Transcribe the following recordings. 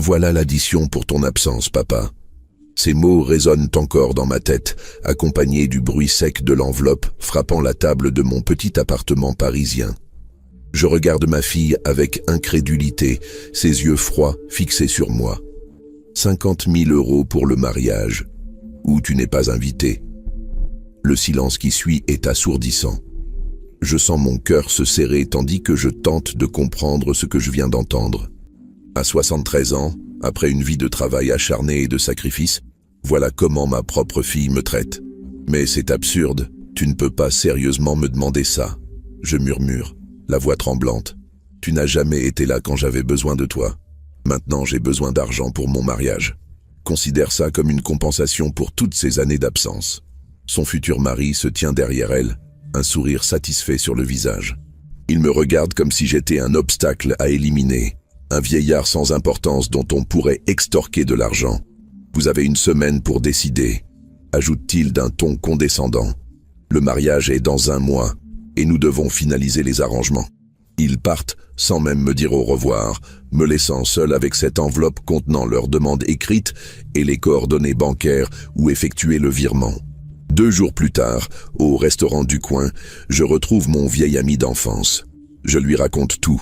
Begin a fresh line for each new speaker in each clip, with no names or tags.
Voilà l'addition pour ton absence, papa. Ces mots résonnent encore dans ma tête, accompagnés du bruit sec de l'enveloppe frappant la table de mon petit appartement parisien. Je regarde ma fille avec incrédulité, ses yeux froids fixés sur moi. 50 000 € pour le mariage, où tu n'es pas invité. Le silence qui suit est assourdissant. Je sens mon cœur se serrer tandis que je tente de comprendre ce que je viens d'entendre. À 73 ans, après une vie de travail acharné et de sacrifice, voilà comment ma propre fille me traite. Mais c'est absurde, tu ne peux pas sérieusement me demander ça. Je murmure, la voix tremblante. Tu n'as jamais été là quand j'avais besoin de toi. Maintenant j'ai besoin d'argent pour mon mariage. Considère ça comme une compensation pour toutes ces années d'absence. Son futur mari se tient derrière elle, un sourire satisfait sur le visage. Il me regarde comme si j'étais un obstacle à éliminer, un vieillard sans importance dont on pourrait extorquer de l'argent. Vous avez une semaine pour décider, ajoute-t-il d'un ton condescendant. Le mariage est dans 1 mois, et nous devons finaliser les arrangements. Ils partent sans même me dire au revoir, me laissant seul avec cette enveloppe contenant leur demande écrite et les coordonnées bancaires où effectuer le virement. 2 jours plus tard, au restaurant du coin, je retrouve mon vieil ami d'enfance. Je lui raconte tout.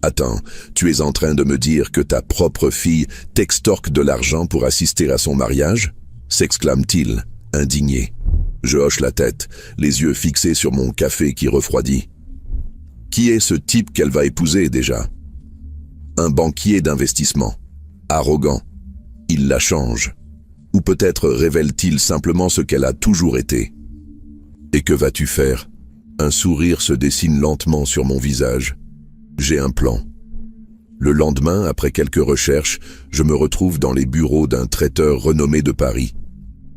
« Attends, tu es en train de me dire que ta propre fille t'extorque de l'argent pour assister à son mariage ?» s'exclame-t-il, indigné. Je hoche la tête, les yeux fixés sur mon café qui refroidit. Qui est ce type qu'elle va épouser déjà? Un banquier d'investissement. Arrogant. Il la change. Ou peut-être révèle-t-il simplement ce qu'elle a toujours été. Et que vas-tu faire? Un sourire se dessine lentement sur mon visage. J'ai un plan. Le lendemain, après quelques recherches, je me retrouve dans les bureaux d'un traiteur renommé de Paris.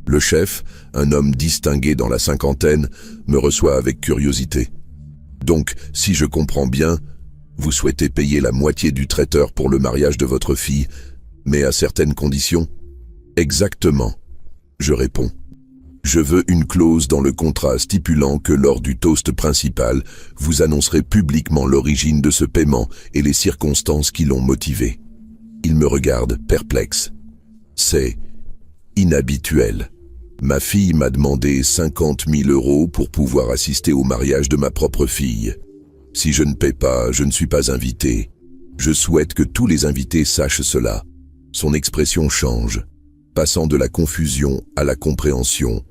Le chef, un homme distingué dans la cinquantaine, me reçoit avec curiosité. Donc, si je comprends bien, vous souhaitez payer la moitié du traiteur pour le mariage de votre fille, mais à certaines conditions? Exactement, je réponds. Je veux une clause dans le contrat stipulant que lors du toast principal, vous annoncerez publiquement l'origine de ce paiement et les circonstances qui l'ont motivé. Il me regarde, perplexe. C'est inhabituel. Ma fille m'a demandé 50 000 € pour pouvoir assister au mariage de ma propre fille. Si je ne paie pas, je ne suis pas invité. Je souhaite que tous les invités sachent cela. Son expression change, passant de la confusion à la compréhension,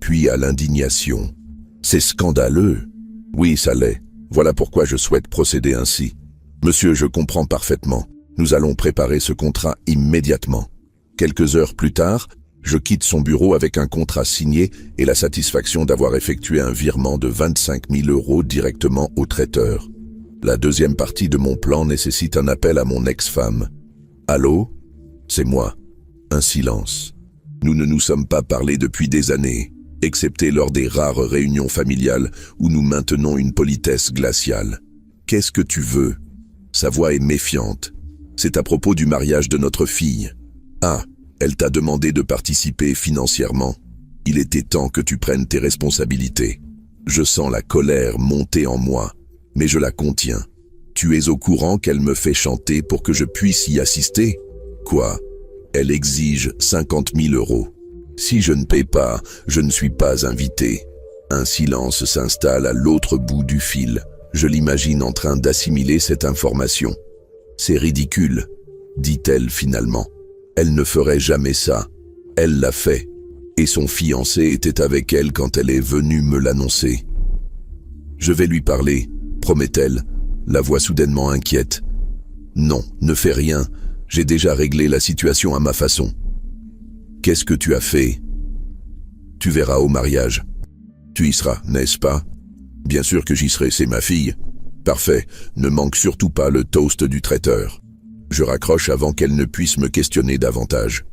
puis à l'indignation. C'est scandaleux. Oui, ça l'est. Voilà pourquoi je souhaite procéder ainsi. Monsieur, je comprends parfaitement. Nous allons préparer ce contrat immédiatement. Quelques heures plus tard, je quitte son bureau avec un contrat signé et la satisfaction d'avoir effectué un virement de 25 000 € directement au traiteur. La deuxième partie de mon plan nécessite un appel à mon ex-femme. Allô? C'est moi. Un silence. Nous ne nous sommes pas parlé depuis des années, excepté lors des rares réunions familiales où nous maintenons une politesse glaciale. Qu'est-ce que tu veux? Sa voix est méfiante. C'est à propos du mariage de notre fille. Ah, elle t'a demandé de participer financièrement. Il était temps que tu prennes tes responsabilités. Je sens la colère monter en moi, mais je la contiens. Tu es au courant qu'elle me fait chanter pour que je puisse y assister? Quoi? Elle exige 50 000 €. Si je ne paie pas, je ne suis pas invité. Un silence s'installe à l'autre bout du fil. Je l'imagine en train d'assimiler cette information. C'est ridicule, dit-elle finalement. Elle ne ferait jamais ça. Elle l'a fait. Et son fiancé était avec elle quand elle est venue me l'annoncer. Je vais lui parler, promet-elle, la voix soudainement inquiète. Non, ne fais rien. J'ai déjà réglé la situation à ma façon. Qu'est-ce que tu as fait? Tu verras au mariage. Tu y seras, n'est-ce pas? Bien sûr que j'y serai, c'est ma fille. Parfait, ne manque surtout pas le toast du traiteur. Je raccroche avant qu'elle ne puisse me questionner davantage.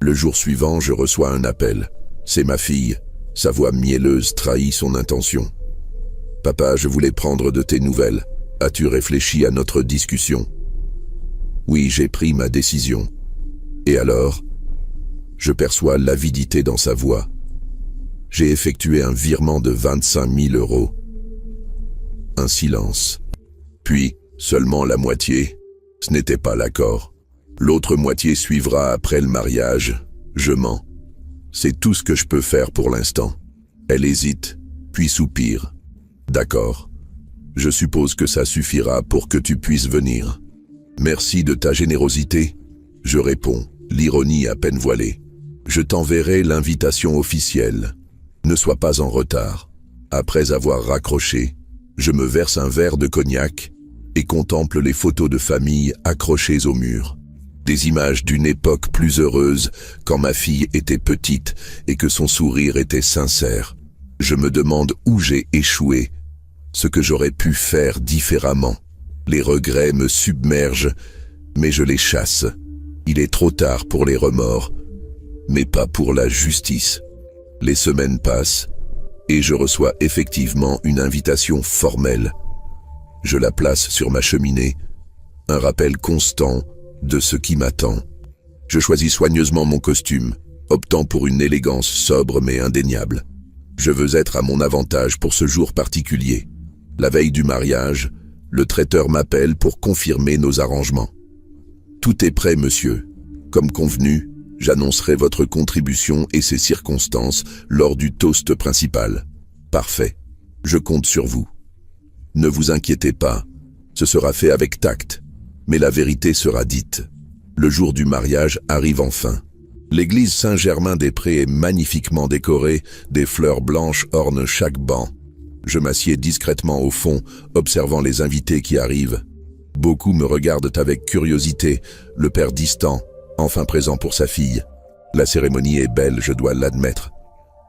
Le jour suivant, je reçois un appel. C'est ma fille. Sa voix mielleuse trahit son intention. « Papa, je voulais prendre de tes nouvelles. As-tu réfléchi à notre discussion ?»« Oui, j'ai pris ma décision. » « Et alors ?» Je perçois l'avidité dans sa voix. J'ai effectué un virement de 25 000 €. Un silence. Puis, seulement la moitié. Ce n'était pas l'accord. L'autre moitié suivra après le mariage. Je mens. C'est tout ce que je peux faire pour l'instant. Elle hésite, puis soupire. D'accord. Je suppose que ça suffira pour que tu puisses venir. Merci de ta générosité. Je réponds, l'ironie à peine voilée. Je t'enverrai l'invitation officielle. Ne sois pas en retard. Après avoir raccroché, je me verse un verre de cognac et contemple les photos de famille accrochées au mur. Des images d'une époque plus heureuse quand ma fille était petite et que son sourire était sincère. Je me demande où j'ai échoué, ce que j'aurais pu faire différemment. Les regrets me submergent, mais je les chasse. Il est trop tard pour les remords, mais pas pour la justice. Les semaines passent et je reçois effectivement une invitation formelle. Je la place sur ma cheminée, un rappel constant de ce qui m'attend. Je choisis soigneusement mon costume, optant pour une élégance sobre mais indéniable. Je veux être à mon avantage pour ce jour particulier. La veille du mariage, le traiteur m'appelle pour confirmer nos arrangements. Tout est prêt, monsieur. Comme convenu, j'annoncerai votre contribution et ses circonstances lors du toast principal. Parfait. Je compte sur vous. Ne vous inquiétez pas, ce sera fait avec tact, mais la vérité sera dite. Le jour du mariage arrive enfin. L'église Saint-Germain-des-Prés est magnifiquement décorée, des fleurs blanches ornent chaque banc. Je m'assieds discrètement au fond, observant les invités qui arrivent. Beaucoup me regardent avec curiosité, le père distant, enfin présent pour sa fille. La cérémonie est belle, je dois l'admettre.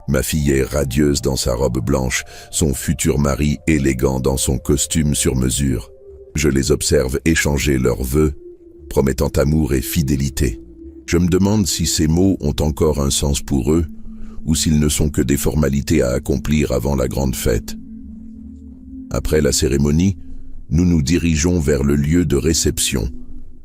Ma fille est radieuse dans sa robe blanche, son futur mari élégant dans son costume sur mesure. Je les observe échanger leurs vœux, promettant amour et fidélité. Je me demande si ces mots ont encore un sens pour eux, ou s'ils ne sont que des formalités à accomplir avant la grande fête. Après la cérémonie, nous nous dirigeons vers le lieu de réception,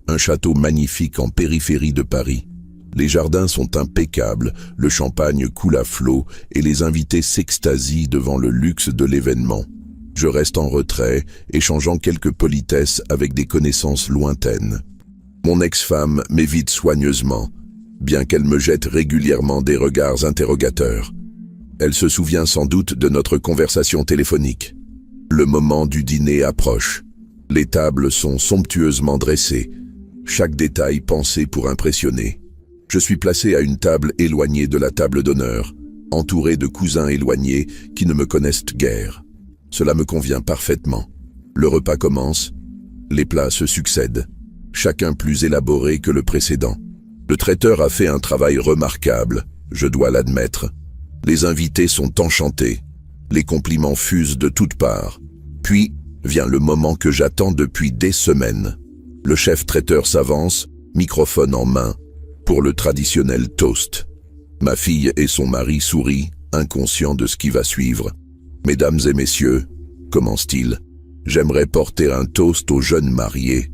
un château magnifique en périphérie de Paris. Les jardins sont impeccables, le champagne coule à flot et les invités s'extasient devant le luxe de l'événement. Je reste en retrait, échangeant quelques politesses avec des connaissances lointaines. Mon ex-femme m'évite soigneusement, bien qu'elle me jette régulièrement des regards interrogateurs. Elle se souvient sans doute de notre conversation téléphonique. Le moment du dîner approche. Les tables sont somptueusement dressées, chaque détail pensé pour impressionner. Je suis placé à une table éloignée de la table d'honneur, entouré de cousins éloignés qui ne me connaissent guère. Cela me convient parfaitement. Le repas commence, les plats se succèdent, chacun plus élaboré que le précédent. Le traiteur a fait un travail remarquable, je dois l'admettre. Les invités sont enchantés, les compliments fusent de toutes parts. Puis vient le moment que j'attends depuis des semaines. Le chef traiteur s'avance, microphone en main, pour le traditionnel toast. Ma fille et son mari sourient, inconscients de ce qui va suivre. Mesdames et messieurs, commence-t-il, j'aimerais porter un toast aux jeunes mariés.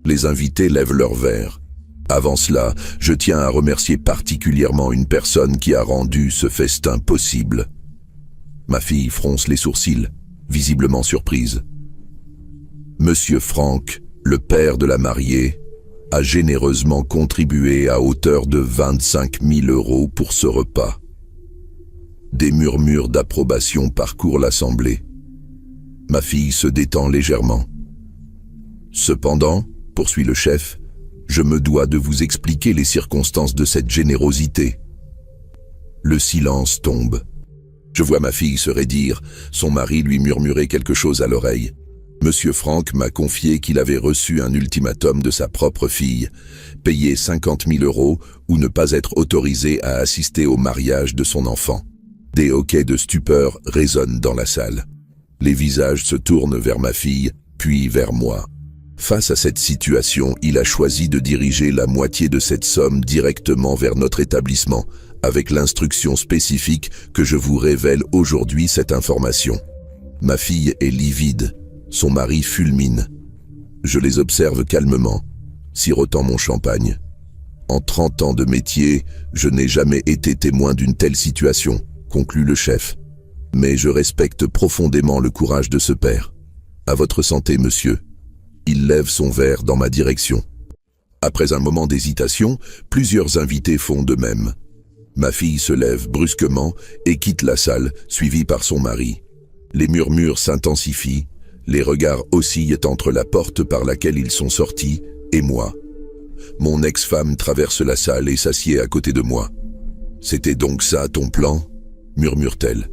Les invités lèvent leurs verres. Avant cela, je tiens à remercier particulièrement une personne qui a rendu ce festin possible. Ma fille fronce les sourcils, visiblement surprise. Monsieur Franck, le père de la mariée, a généreusement contribué à hauteur de 25 000 € pour ce repas. Des murmures d'approbation parcourent l'assemblée. Ma fille se détend légèrement. Cependant, poursuit le chef, je me dois de vous expliquer les circonstances de cette générosité. Le silence tombe. Je vois ma fille se raidir, son mari lui murmurer quelque chose à l'oreille. Monsieur Franck m'a confié qu'il avait reçu un ultimatum de sa propre fille, payer 50 000 € ou ne pas être autorisé à assister au mariage de son enfant. Des hoquets de stupeur résonnent dans la salle. Les visages se tournent vers ma fille, puis vers moi. Face à cette situation, il a choisi de diriger la moitié de cette somme directement vers notre établissement, avec l'instruction spécifique que je vous révèle aujourd'hui cette information. Ma fille est livide, son mari fulmine. Je les observe calmement, sirotant mon champagne. En 30 ans de métier, je n'ai jamais été témoin d'une telle situation, conclut le chef. Mais je respecte profondément le courage de ce père. À votre santé, monsieur. Il lève son verre dans ma direction. Après un moment d'hésitation, plusieurs invités font de même. Ma fille se lève brusquement et quitte la salle, suivie par son mari. Les murmures s'intensifient, les regards oscillent entre la porte par laquelle ils sont sortis et moi. Mon ex-femme traverse la salle et s'assied à côté de moi. « C'était donc ça ton plan ?» murmure-t-elle.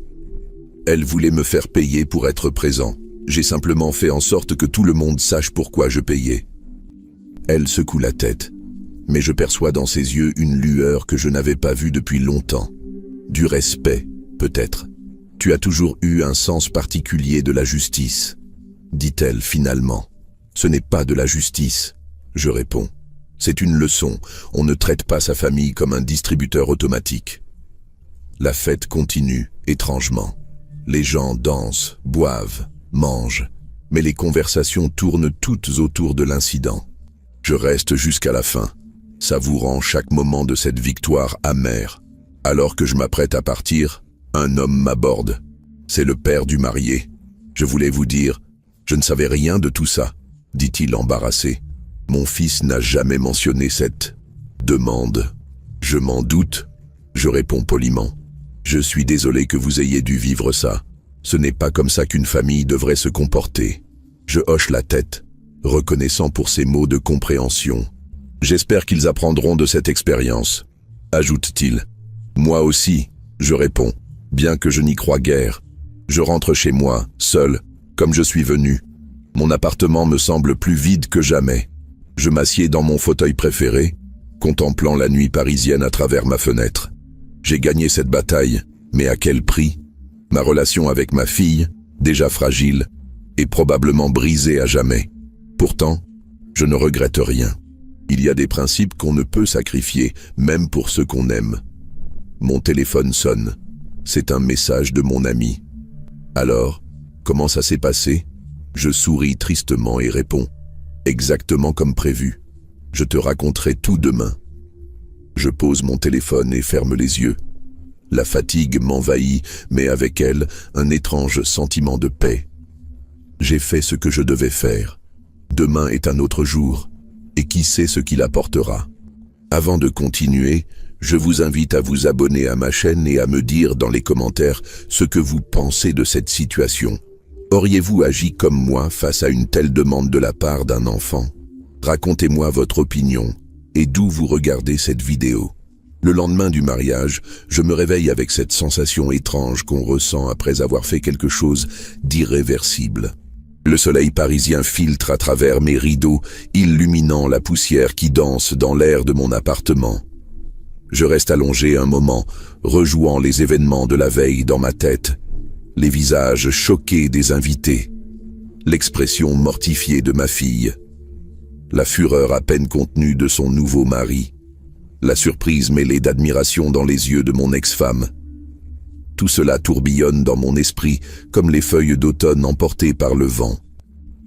Elle voulait me faire payer pour être présent. J'ai simplement fait en sorte que tout le monde sache pourquoi je payais. Elle secoue la tête, mais je perçois dans ses yeux une lueur que je n'avais pas vue depuis longtemps. Du respect, peut-être. Tu as toujours eu un sens particulier de la justice, dit-elle finalement. Ce n'est pas de la justice, je réponds. C'est une leçon, on ne traite pas sa famille comme un distributeur automatique. La fête continue, étrangement. Les gens dansent, boivent, mangent, mais les conversations tournent toutes autour de l'incident. Je reste jusqu'à la fin, savourant chaque moment de cette victoire amère. Alors que je m'apprête à partir, un homme m'aborde. C'est le père du marié. Je voulais vous dire, je ne savais rien de tout ça, dit-il embarrassé. Mon fils n'a jamais mentionné cette demande. Je m'en doute, je réponds poliment. Je suis désolé que vous ayez dû vivre ça. Ce n'est pas comme ça qu'une famille devrait se comporter. Je hoche la tête, reconnaissant pour ces mots de compréhension. J'espère qu'ils apprendront de cette expérience, ajoute-t-il. Moi aussi, je réponds, bien que je n'y crois guère. Je rentre chez moi, seul, comme je suis venu. Mon appartement me semble plus vide que jamais. Je m'assieds dans mon fauteuil préféré, contemplant la nuit parisienne à travers ma fenêtre. J'ai gagné cette bataille, mais à quel prix? Ma relation avec ma fille, déjà fragile, est probablement brisée à jamais. Pourtant, je ne regrette rien. Il y a des principes qu'on ne peut sacrifier, même pour ceux qu'on aime. Mon téléphone sonne. C'est un message de mon ami. Alors, comment ça s'est passé? Je souris tristement et réponds. Exactement comme prévu. Je te raconterai tout demain. Je pose mon téléphone et ferme les yeux. La fatigue m'envahit, mais avec elle, un étrange sentiment de paix. J'ai fait ce que je devais faire. Demain est un autre jour, et qui sait ce qu'il apportera. Avant de continuer, je vous invite à vous abonner à ma chaîne et à me dire dans les commentaires ce que vous pensez de cette situation. Auriez-vous agi comme moi face à une telle demande de la part d'un enfant? Racontez-moi votre opinion et d'où vous regardez cette vidéo. Le lendemain du mariage, je me réveille avec cette sensation étrange qu'on ressent après avoir fait quelque chose d'irréversible. Le soleil parisien filtre à travers mes rideaux, illuminant la poussière qui danse dans l'air de mon appartement. Je reste allongé un moment, rejouant les événements de la veille dans ma tête. Les visages choqués des invités, l'expression mortifiée de ma fille, la fureur à peine contenue de son nouveau mari, la surprise mêlée d'admiration dans les yeux de mon ex-femme. Tout cela tourbillonne dans mon esprit comme les feuilles d'automne emportées par le vent.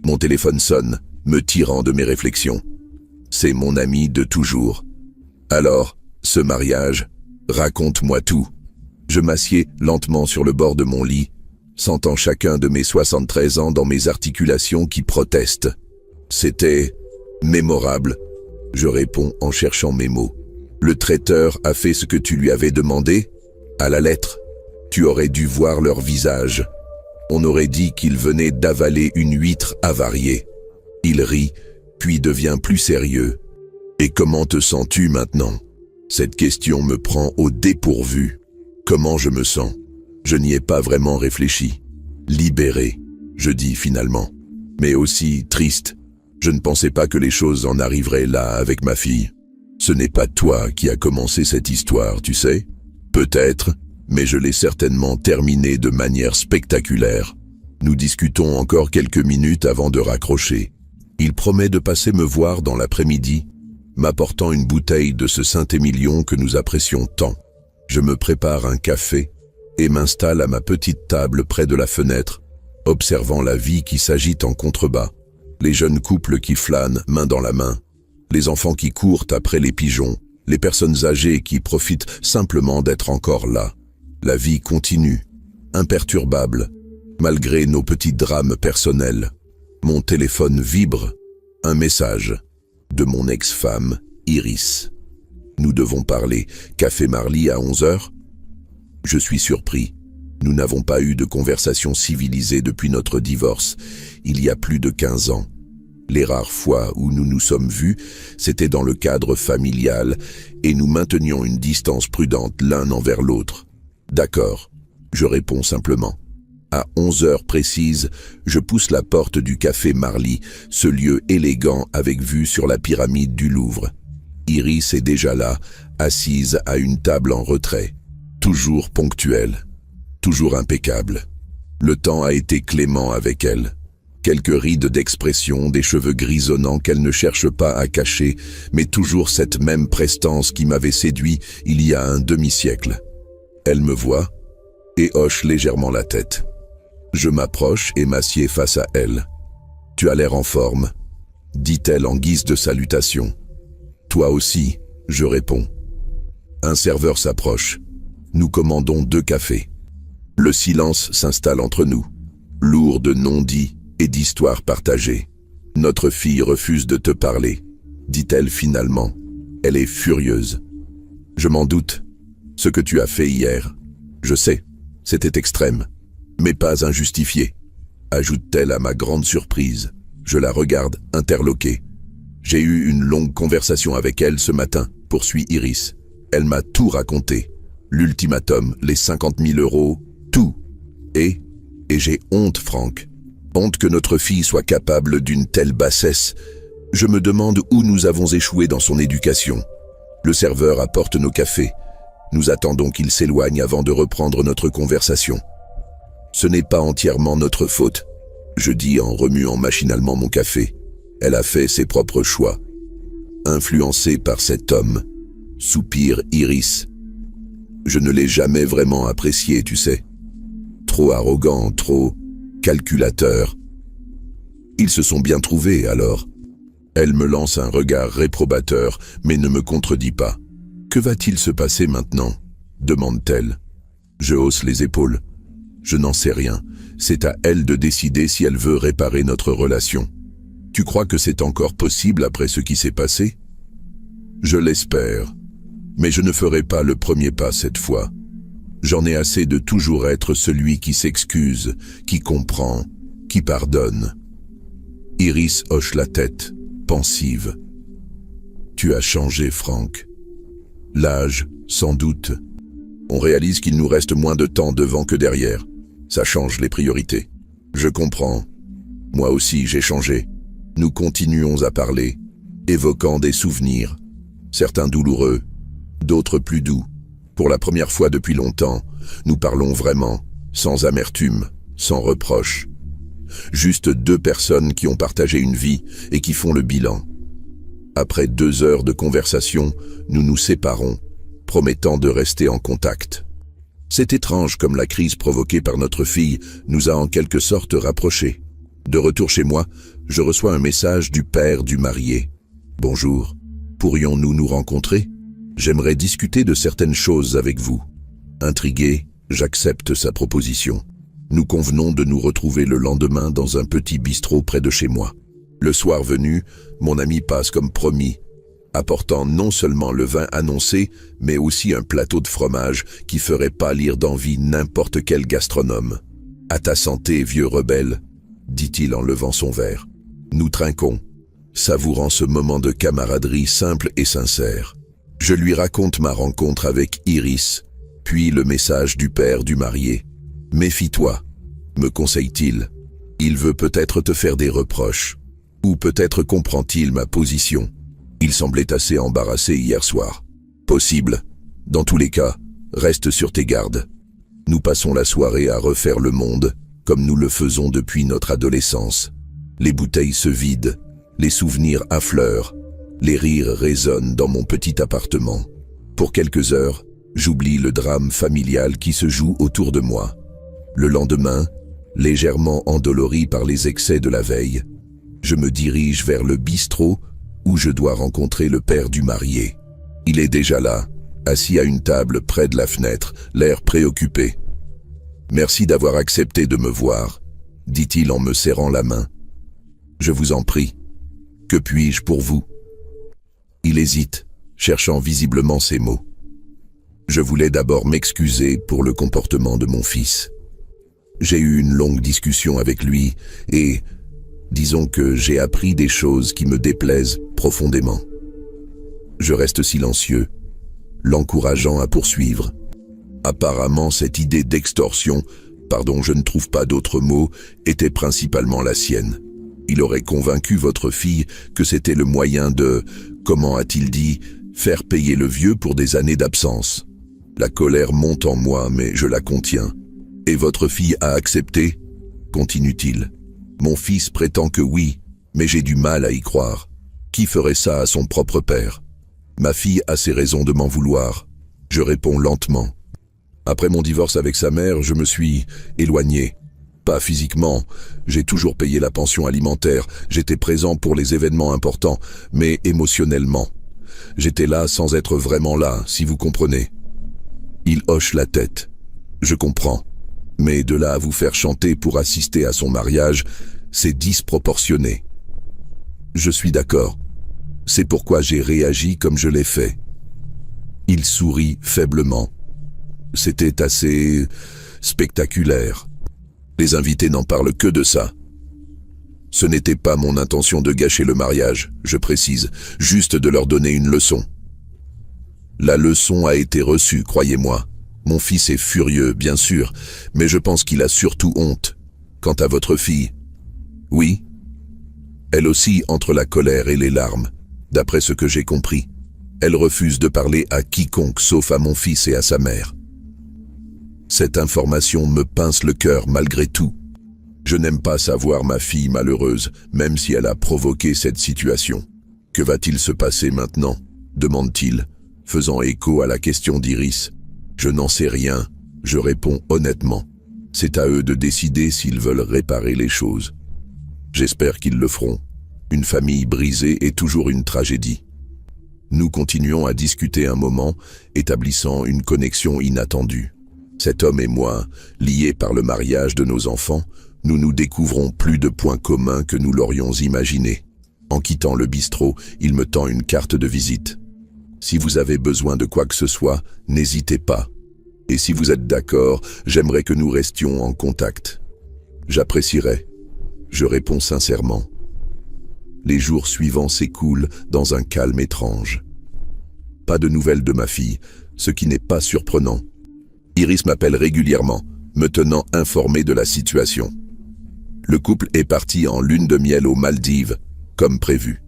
Mon téléphone sonne, me tirant de mes réflexions. C'est mon ami de toujours. Alors, ce mariage, raconte-moi tout. Je m'assieds lentement sur le bord de mon lit, sentant chacun de mes 73 ans dans mes articulations qui protestent. C'était mémorable, je réponds en cherchant mes mots. Le traiteur a fait ce que tu lui avais demandé? À la lettre, tu aurais dû voir leur visage. On aurait dit qu'ils venaient d'avaler une huître avariée. Il rit, puis devient plus sérieux. Et comment te sens-tu maintenant? Cette question me prend au dépourvu. Comment je me sens? Je n'y ai pas vraiment réfléchi. Libéré, je dis finalement. Mais aussi triste. Je ne pensais pas que les choses en arriveraient là avec ma fille. Ce n'est pas toi qui as commencé cette histoire, tu sais? Peut-être, mais je l'ai certainement terminée de manière spectaculaire. Nous discutons encore quelques minutes avant de raccrocher. Il promet de passer me voir dans l'après-midi, m'apportant une bouteille de ce Saint-Émilion que nous apprécions tant. Je me prépare un café et m'installe à ma petite table près de la fenêtre, observant la vie qui s'agite en contrebas, les jeunes couples qui flânent main dans la main, les enfants qui courent après les pigeons, les personnes âgées qui profitent simplement d'être encore là. La vie continue, imperturbable, malgré nos petits drames personnels. Mon téléphone vibre, un message. de mon ex-femme, Iris. Nous devons parler. Café Marly à 11 heures? Je suis surpris. Nous n'avons pas eu de conversation civilisée depuis notre divorce, il y a plus de 15 ans. Les rares fois où nous nous sommes vus, c'était dans le cadre familial et nous maintenions une distance prudente l'un envers l'autre. D'accord, je réponds simplement. À 11 heures précises, je pousse la porte du café Marly, ce lieu élégant avec vue sur la pyramide du Louvre. Iris est déjà là, assise à une table en retrait. Toujours ponctuelle, toujours impeccable. Le temps a été clément avec elle. Quelques rides d'expression, des cheveux grisonnants qu'elle ne cherche pas à cacher, mais toujours cette même prestance qui m'avait séduit il y a un demi-siècle. Elle me voit et hoche légèrement la tête. Je m'approche et m'assieds face à elle. « Tu as l'air en forme », dit-elle en guise de salutation. « Toi aussi », je réponds. Un serveur s'approche. Nous commandons 2 cafés. Le silence s'installe entre nous, lourd de non-dits et d'histoires partagées. « Notre fille refuse de te parler », dit-elle finalement. Elle est furieuse. « Je m'en doute. Ce que tu as fait hier, je sais, c'était extrême, mais pas injustifié, » ajoute-t-elle à ma grande surprise. Je la regarde, interloqué. « J'ai eu une longue conversation avec elle ce matin, » poursuit Iris. Elle m'a tout raconté. L'ultimatum, les 50 000 €, tout. Et j'ai honte, Franck. Honte que notre fille soit capable d'une telle bassesse. Je me demande où nous avons échoué dans son éducation. Le serveur apporte nos cafés. Nous attendons qu'il s'éloigne avant de reprendre notre conversation. Ce n'est pas entièrement notre faute, je dis en remuant machinalement mon café. Elle a fait ses propres choix. Influencée par cet homme, soupire Iris. Je ne l'ai jamais vraiment apprécié, tu sais. Trop arrogant, trop calculateur. Ils se sont bien trouvés, alors. Elle me lance un regard réprobateur, mais ne me contredit pas. « Que va-t-il se passer maintenant ?» demande-t-elle. Je hausse les épaules. Je n'en sais rien. C'est à elle de décider si elle veut réparer notre relation. Tu crois que c'est encore possible après ce qui s'est passé? Je l'espère. Mais je ne ferai pas le premier pas cette fois. J'en ai assez de toujours être celui qui s'excuse, qui comprend, qui pardonne. Iris hoche la tête, pensive. Tu as changé, Franck. L'âge, sans doute. On réalise qu'il nous reste moins de temps devant que derrière. Ça change les priorités. Je comprends. Moi aussi, j'ai changé. Nous continuons à parler, évoquant des souvenirs. Certains douloureux, d'autres plus doux. Pour la première fois depuis longtemps, nous parlons vraiment, sans amertume, sans reproche. Juste 2 personnes qui ont partagé une vie et qui font le bilan. Après 2 heures de conversation, nous nous séparons, promettant de rester en contact. C'est étrange comme la crise provoquée par notre fille nous a en quelque sorte rapprochés. De retour chez moi, je reçois un message du père du marié. « Bonjour, pourrions-nous nous rencontrer? J'aimerais discuter de certaines choses avec vous. » Intrigué, j'accepte sa proposition. Nous convenons de nous retrouver le lendemain dans un petit bistrot près de chez moi. Le soir venu, mon ami passe comme promis, apportant non seulement le vin annoncé, mais aussi un plateau de fromage qui ferait pâlir d'envie n'importe quel gastronome. « À ta santé, vieux rebelle », dit-il en levant son verre. Nous trinquons, savourant ce moment de camaraderie simple et sincère. Je lui raconte ma rencontre avec Iris, puis le message du père du marié. « Méfie-toi », me conseille-t-il. Il veut peut-être te faire des reproches. Ou peut-être comprend-il ma position. Il semblait assez embarrassé hier soir. Possible. Dans tous les cas, reste sur tes gardes. Nous passons la soirée à refaire le monde, comme nous le faisons depuis notre adolescence. Les bouteilles se vident, les souvenirs affleurent, les rires résonnent dans mon petit appartement. Pour quelques heures, j'oublie le drame familial qui se joue autour de moi. Le lendemain, légèrement endolori par les excès de la veille, je me dirige vers le bistrot où je dois rencontrer le père du marié. Il est déjà là, assis à une table près de la fenêtre, l'air préoccupé. « Merci d'avoir accepté de me voir », dit-il en me serrant la main. « Je vous en prie. Que puis-je pour vous ?» Il hésite, cherchant visiblement ses mots. Je voulais d'abord m'excuser pour le comportement de mon fils. J'ai eu une longue discussion avec lui et, disons que j'ai appris des choses qui me déplaisent profondément. Je reste silencieux, l'encourageant à poursuivre. Apparemment, cette idée d'extorsion, pardon, je ne trouve pas d'autre mot, était principalement la sienne. Il aurait convaincu votre fille que c'était le moyen de, comment a-t-il dit, faire payer le vieux pour des années d'absence. La colère monte en moi, mais je la contiens. Et votre fille a accepté, continue-t-il. Mon fils prétend que oui, mais j'ai du mal à y croire. Qui ferait ça à son propre père? Ma fille a ses raisons de m'en vouloir. Je réponds lentement. Après mon divorce avec sa mère, je me suis éloigné. Pas physiquement, j'ai toujours payé la pension alimentaire, j'étais présent pour les événements importants, mais émotionnellement. J'étais là sans être vraiment là, si vous comprenez. Il hoche la tête. Je comprends. Mais de là à vous faire chanter pour assister à son mariage, c'est disproportionné. Je suis d'accord. C'est pourquoi j'ai réagi comme je l'ai fait. Il sourit faiblement. C'était assez spectaculaire. Les invités n'en parlent que de ça. Ce n'était pas mon intention de gâcher le mariage, je précise, juste de leur donner une leçon. La leçon a été reçue, croyez-moi. Mon fils est furieux, bien sûr, mais je pense qu'il a surtout honte. Quant à votre fille, oui, elle aussi entre la colère et les larmes, d'après ce que j'ai compris. Elle refuse de parler à quiconque sauf à mon fils et à sa mère. Cette information me pince le cœur malgré tout. Je n'aime pas savoir ma fille malheureuse, même si elle a provoqué cette situation. Que va-t-il se passer maintenant? Demande-t-il, faisant écho à la question d'Iris. Je n'en sais rien, je réponds honnêtement. C'est à eux de décider s'ils veulent réparer les choses. J'espère qu'ils le feront. Une famille brisée est toujours une tragédie. Nous continuons à discuter un moment, établissant une connexion inattendue. Cet homme et moi, liés par le mariage de nos enfants, nous découvrons plus de points communs que nous l'aurions imaginé. En quittant le bistrot, il me tend une carte de visite. Si vous avez besoin de quoi que ce soit, n'hésitez pas. Et si vous êtes d'accord, j'aimerais que nous restions en contact. J'apprécierais. Je réponds sincèrement. Les jours suivants s'écoulent dans un calme étrange. Pas de nouvelles de ma fille, ce qui n'est pas surprenant. Iris m'appelle régulièrement, me tenant informé de la situation. Le couple est parti en lune de miel aux Maldives, comme prévu.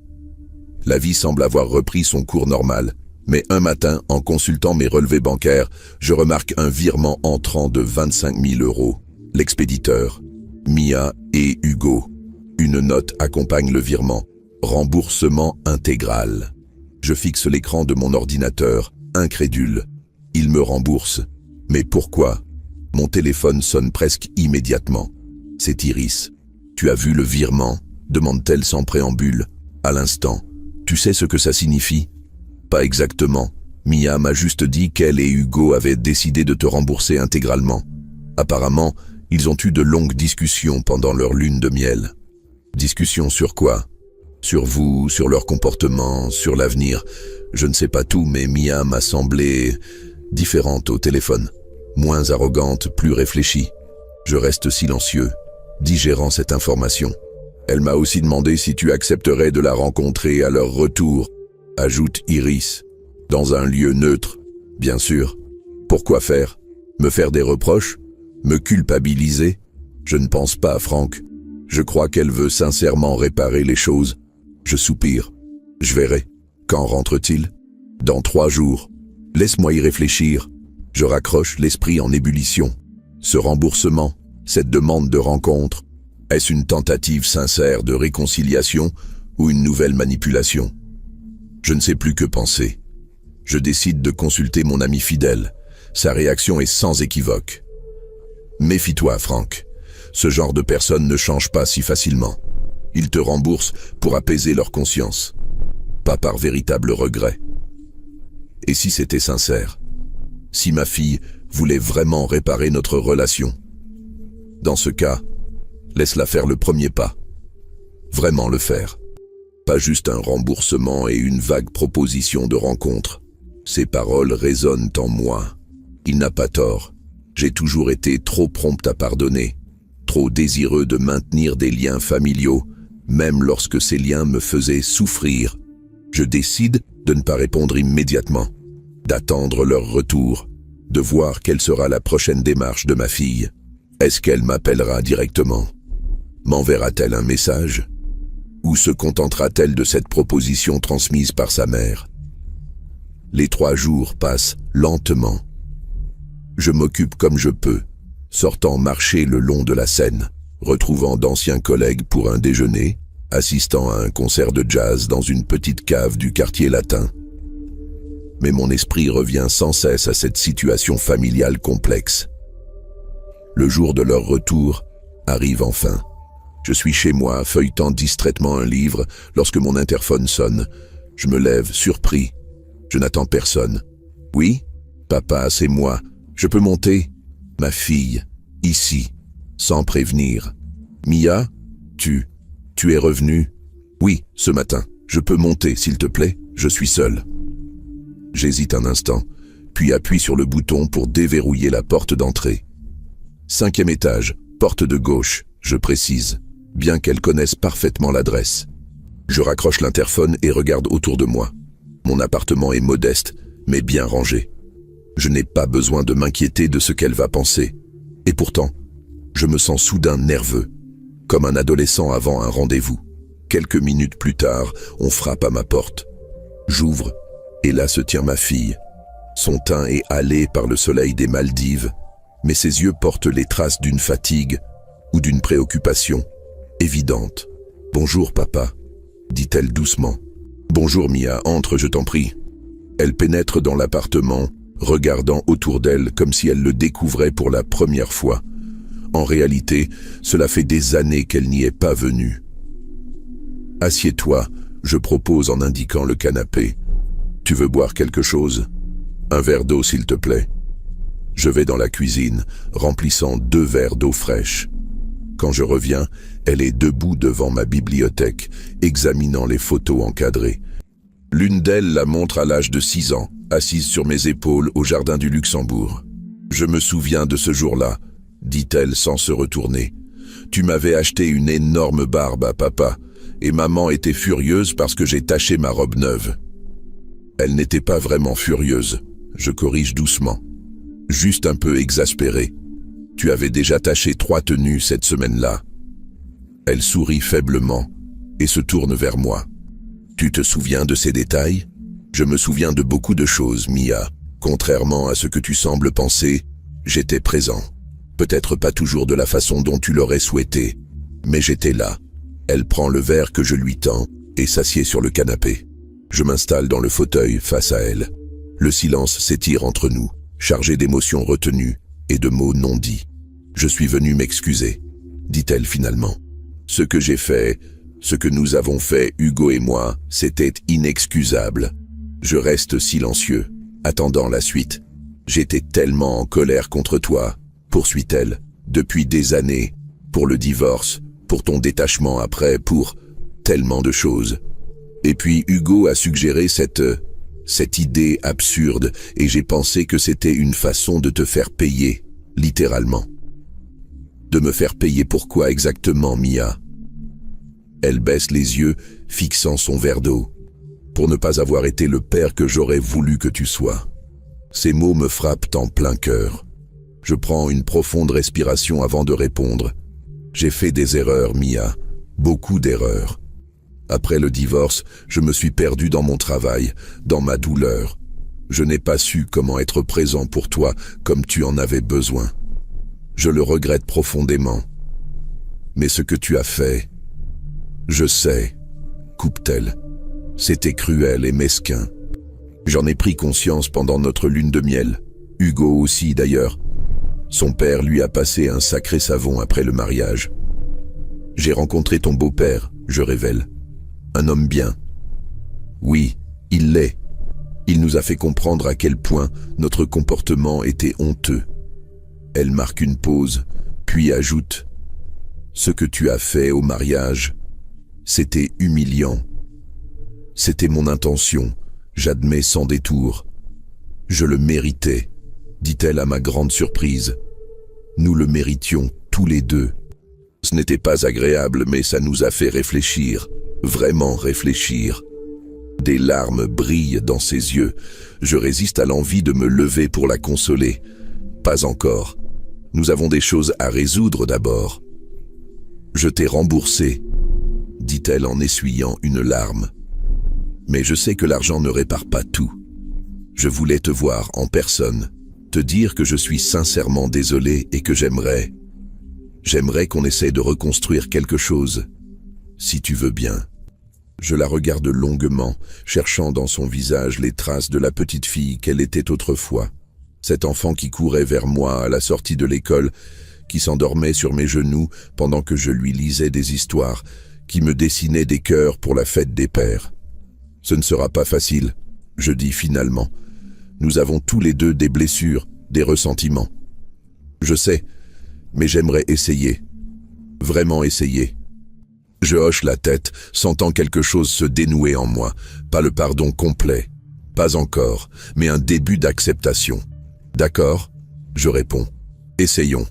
La vie semble avoir repris son cours normal, mais un matin, en consultant mes relevés bancaires, je remarque un virement entrant de 25 000 €. L'expéditeur, Mia et Hugo. Une note accompagne le virement. Remboursement intégral. Je fixe l'écran de mon ordinateur, incrédule. Il me rembourse. Mais pourquoi? Mon téléphone sonne presque immédiatement. C'est Iris. Tu as vu le virement? Demande-t-elle sans préambule. À l'instant. Tu sais ce que ça signifie? Pas exactement. Mia m'a juste dit qu'elle et Hugo avaient décidé de te rembourser intégralement. Apparemment, ils ont eu de longues discussions pendant leur lune de miel. Discussions sur quoi? Sur vous, sur leur comportement, sur l'avenir. Je ne sais pas tout, mais Mia m'a semblé différente au téléphone. Moins arrogante, plus réfléchie. Je reste silencieux, digérant cette information. Elle m'a aussi demandé si tu accepterais de la rencontrer à leur retour, ajoute Iris, dans un lieu neutre, bien sûr. Pourquoi faire? Me faire des reproches? Me culpabiliser? Je ne pense pas, Franck. Je crois qu'elle veut sincèrement réparer les choses. Je soupire. Je verrai. Quand rentre-t-il? Dans 3 jours. Laisse-moi y réfléchir. Je raccroche, l'esprit en ébullition. Ce remboursement, cette demande de rencontre, est-ce une tentative sincère de réconciliation ou une nouvelle manipulation? Je ne sais plus que penser. Je décide de consulter mon ami fidèle. Sa réaction est sans équivoque. Méfie-toi, Franck. Ce genre de personnes ne change pas si facilement. Ils te remboursent pour apaiser leur conscience, pas par véritable regret. Et si c'était sincère? Si ma fille voulait vraiment réparer notre relation? Dans ce cas, laisse-la faire le premier pas. Vraiment le faire. pas juste un remboursement et une vague proposition de rencontre. Ces paroles résonnent en moi. Il n'a pas tort. J'ai toujours été trop prompt à pardonner, trop désireux de maintenir des liens familiaux, même lorsque ces liens me faisaient souffrir. Je décide de ne pas répondre immédiatement, d'attendre leur retour, de voir quelle sera la prochaine démarche de ma fille. Est-ce qu'elle m'appellera directement? M'enverra-t-elle un message? Ou se contentera-t-elle de cette proposition transmise par sa mère? Les 3 jours passent lentement. Je m'occupe comme je peux, sortant marcher le long de la Seine, retrouvant d'anciens collègues pour un déjeuner, assistant à un concert de jazz dans une petite cave du quartier latin. Mais mon esprit revient sans cesse à cette situation familiale complexe. Le jour de leur retour arrive enfin. Je suis chez moi, feuilletant distraitement un livre, lorsque mon interphone sonne. Je me lève, surpris. Je n'attends personne. « Oui, papa, c'est moi. Je peux monter ?» Ma fille, ici, sans prévenir. « Mia, tu es revenue ?»« Oui, ce matin. Je peux monter, s'il te plaît? Je suis seul. » J'hésite un instant, puis appuie sur le bouton pour déverrouiller la porte d'entrée. 5e étage, porte de gauche, je précise, bien qu'elle connaisse parfaitement l'adresse. Je raccroche l'interphone et regarde autour de moi. Mon appartement est modeste, mais bien rangé. Je n'ai pas besoin de m'inquiéter de ce qu'elle va penser. Et pourtant, je me sens soudain nerveux, comme un adolescent avant un rendez-vous. Quelques minutes plus tard, on frappe à ma porte. J'ouvre, et là se tient ma fille. Son teint est hâlé par le soleil des Maldives, mais ses yeux portent les traces d'une fatigue ou d'une préoccupation évidente. « Bonjour, papa », dit-elle doucement. « Bonjour, Mia, entre, je t'en prie. » Elle pénètre dans l'appartement, regardant autour d'elle comme si elle le découvrait pour la première fois. En réalité, cela fait des années qu'elle n'y est pas venue. « Assieds-toi », je propose en indiquant le canapé. « Tu veux boire quelque chose? Un verre d'eau, s'il te plaît. » Je vais dans la cuisine, remplissant 2 verres d'eau fraîche. Quand je reviens, elle est debout devant ma bibliothèque, examinant les photos encadrées. L'une d'elles la montre à l'âge de 6 ans, assise sur mes épaules au jardin du Luxembourg. « Je me souviens de ce jour-là », dit-elle sans se retourner. « Tu m'avais acheté une énorme barbe à papa, et maman était furieuse parce que j'ai taché ma robe neuve. » Elle n'était pas vraiment furieuse, je corrige doucement. Juste un peu exaspérée. Tu avais déjà taché 3 tenues cette semaine-là. Elle sourit faiblement et se tourne vers moi. Tu te souviens de ces détails? Je me souviens de beaucoup de choses, Mia. Contrairement à ce que tu sembles penser, j'étais présent. Peut-être pas toujours de la façon dont tu l'aurais souhaité, mais j'étais là. Elle prend le verre que je lui tends et s'assied sur le canapé. Je m'installe dans le fauteuil face à elle. Le silence s'étire entre nous, chargé d'émotions retenues et de mots non dits. « Je suis venu m'excuser », dit-elle finalement. « Ce que j'ai fait, ce que nous avons fait, Hugo et moi, c'était inexcusable. » Je reste silencieux, attendant la suite. « J'étais tellement en colère contre toi, poursuit-elle, depuis des années, pour le divorce, pour ton détachement après, pour tellement de choses. Et puis Hugo a suggéré cette idée absurde et j'ai pensé que c'était une façon de te faire payer, littéralement. » De me faire payer pourquoi exactement, Mia? Elle baisse les yeux, fixant son verre d'eau. Pour ne pas avoir été le père que j'aurais voulu que tu sois. Ces mots me frappent en plein cœur. Je prends une profonde respiration avant de répondre. J'ai fait des erreurs, Mia, beaucoup d'erreurs. Après le divorce, je me suis perdu dans mon travail, dans ma douleur. Je n'ai pas su comment être présent pour toi comme tu en avais besoin. Je le regrette profondément. Mais ce que tu as fait, je sais, coupe-t-elle. C'était cruel et mesquin. J'en ai pris conscience pendant notre lune de miel. Hugo aussi d'ailleurs. Son père lui a passé un sacré savon après le mariage. J'ai rencontré ton beau-père, je révèle. Un homme bien. Oui, il l'est. Il nous a fait comprendre à quel point notre comportement était honteux. Elle marque une pause, puis ajoute « Ce que tu as fait au mariage, c'était humiliant. C'était mon intention, j'admets sans détour. Je le méritais, dit-elle à ma grande surprise. Nous le méritions, tous les deux. Ce n'était pas agréable, mais ça nous a fait réfléchir, vraiment réfléchir. Des larmes brillent dans ses yeux. Je résiste à l'envie de me lever pour la consoler. Pas encore. Nous avons des choses à résoudre d'abord. Je t'ai remboursé, dit-elle en essuyant une larme. Mais je sais que l'argent ne répare pas tout. Je voulais te voir en personne, te dire que je suis sincèrement désolé et que j'aimerais qu'on essaie de reconstruire quelque chose, si tu veux bien. Je la regarde longuement, cherchant dans son visage les traces de la petite fille qu'elle était autrefois. Cet enfant qui courait vers moi à la sortie de l'école, qui s'endormait sur mes genoux pendant que je lui lisais des histoires, qui me dessinait des cœurs pour la fête des pères. Ce ne sera pas facile, je dis finalement. Nous avons tous les deux des blessures, des ressentiments. Je sais, mais j'aimerais essayer. Vraiment essayer. Je hoche la tête, sentant quelque chose se dénouer en moi. Pas le pardon complet, pas encore, mais un début d'acceptation. D'accord, je réponds. Essayons.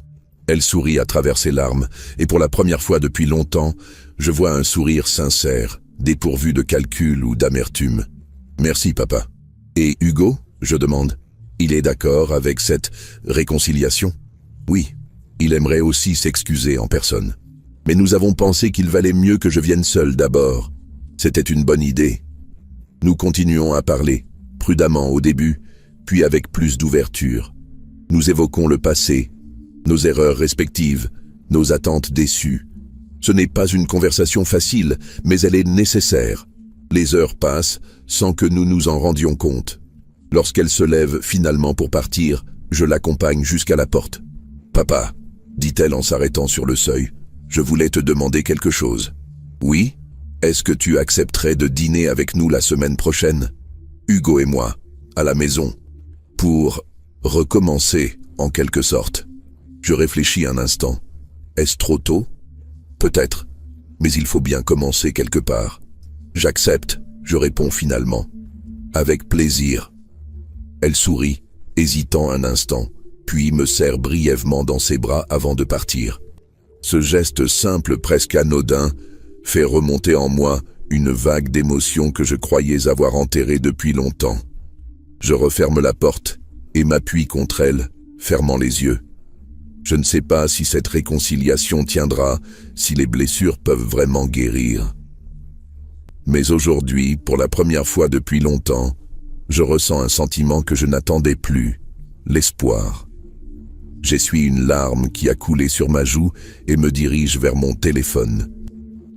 Elle sourit à travers ses larmes, et pour la première fois depuis longtemps, je vois un sourire sincère, dépourvu de calcul ou d'amertume. Merci, papa. Et Hugo, je demande, il est d'accord avec cette réconciliation? Oui, il aimerait aussi s'excuser en personne. Mais nous avons pensé qu'il valait mieux que je vienne seul d'abord. C'était une bonne idée. Nous continuons à parler, prudemment au début, puis avec plus d'ouverture. Nous évoquons le passé, nos erreurs respectives, nos attentes déçues. Ce n'est pas une conversation facile, mais elle est nécessaire. Les heures passent sans que nous nous en rendions compte. Lorsqu'elle se lève finalement pour partir, je l'accompagne jusqu'à la porte. « Papa », dit-elle en s'arrêtant sur le seuil, « je voulais te demander quelque chose. »« Oui ? Est-ce que tu accepterais de dîner avec nous la semaine prochaine ? Hugo et moi, à la maison, pour recommencer, en quelque sorte. » Je réfléchis un instant. Est-ce trop tôt ? Peut-être, mais il faut bien commencer quelque part. J'accepte, je réponds finalement. Avec plaisir. Elle sourit, hésitant un instant, puis me serre brièvement dans ses bras avant de partir. Ce geste simple, presque anodin, fait remonter en moi une vague d'émotions que je croyais avoir enterrée depuis longtemps. Je referme la porte et m'appuie contre elle, fermant les yeux. Je ne sais pas si cette réconciliation tiendra, si les blessures peuvent vraiment guérir. Mais aujourd'hui, pour la première fois depuis longtemps, je ressens un sentiment que je n'attendais plus, l'espoir. J'essuie une larme qui a coulé sur ma joue et me dirige vers mon téléphone.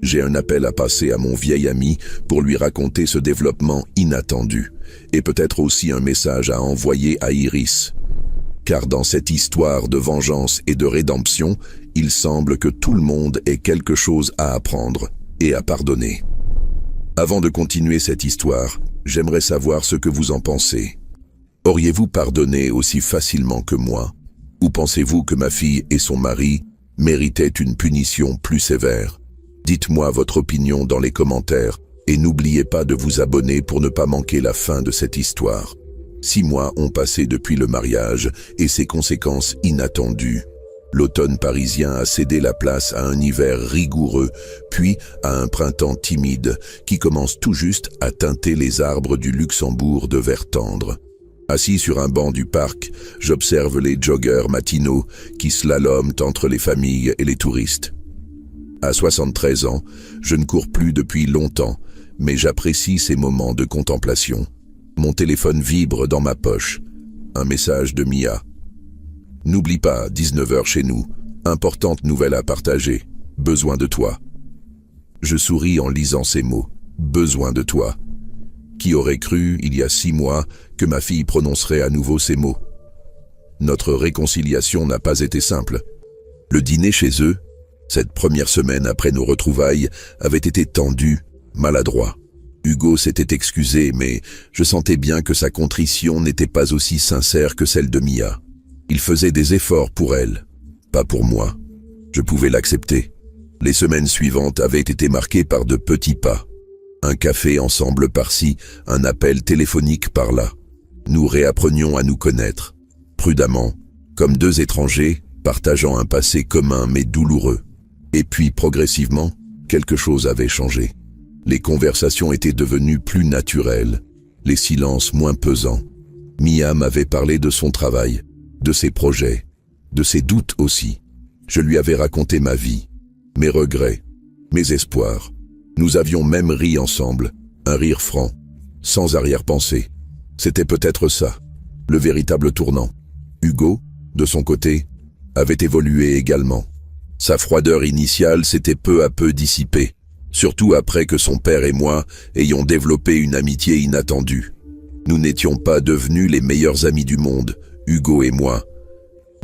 J'ai un appel à passer à mon vieil ami pour lui raconter ce développement inattendu, et peut-être aussi un message à envoyer à Iris. Car dans cette histoire de vengeance et de rédemption, il semble que tout le monde ait quelque chose à apprendre et à pardonner. Avant de continuer cette histoire, j'aimerais savoir ce que vous en pensez. Auriez-vous pardonné aussi facilement que moi? Ou pensez-vous que ma fille et son mari méritaient une punition plus sévère? Dites-moi votre opinion dans les commentaires et n'oubliez pas de vous abonner pour ne pas manquer la fin de cette histoire. 6 mois ont passé depuis le mariage et ses conséquences inattendues. L'automne parisien a cédé la place à un hiver rigoureux, puis à un printemps timide qui commence tout juste à teinter les arbres du Luxembourg de vert tendre. Assis sur un banc du parc, j'observe les joggeurs matinaux qui slaloment entre les familles et les touristes. À 73 ans, je ne cours plus depuis longtemps, mais j'apprécie ces moments de contemplation. Mon téléphone vibre dans ma poche. Un message de Mia. N'oublie pas, 19h chez nous. Importante nouvelle à partager. Besoin de toi. Je souris en lisant ces mots. Besoin de toi. Qui aurait cru, il y a 6 mois, que ma fille prononcerait à nouveau ces mots? Notre réconciliation n'a pas été simple. Le dîner chez eux, cette première semaine après nos retrouvailles, avait été tendu, maladroit. Hugo s'était excusé, mais je sentais bien que sa contrition n'était pas aussi sincère que celle de Mia. Il faisait des efforts pour elle, pas pour moi. Je pouvais l'accepter. Les semaines suivantes avaient été marquées par de petits pas. Un café ensemble par-ci, un appel téléphonique par-là. Nous réapprenions à nous connaître, prudemment, comme deux étrangers, partageant un passé commun mais douloureux. Et puis, progressivement, quelque chose avait changé. Les conversations étaient devenues plus naturelles, les silences moins pesants. Mia m'avait parlé de son travail, de ses projets, de ses doutes aussi. Je lui avais raconté ma vie, mes regrets, mes espoirs. Nous avions même ri ensemble, un rire franc, sans arrière-pensée. C'était peut-être ça, le véritable tournant. Hugo, de son côté, avait évolué également. Sa froideur initiale s'était peu à peu dissipée, surtout après que son père et moi ayons développé une amitié inattendue. Nous n'étions pas devenus les meilleurs amis du monde, Hugo et moi,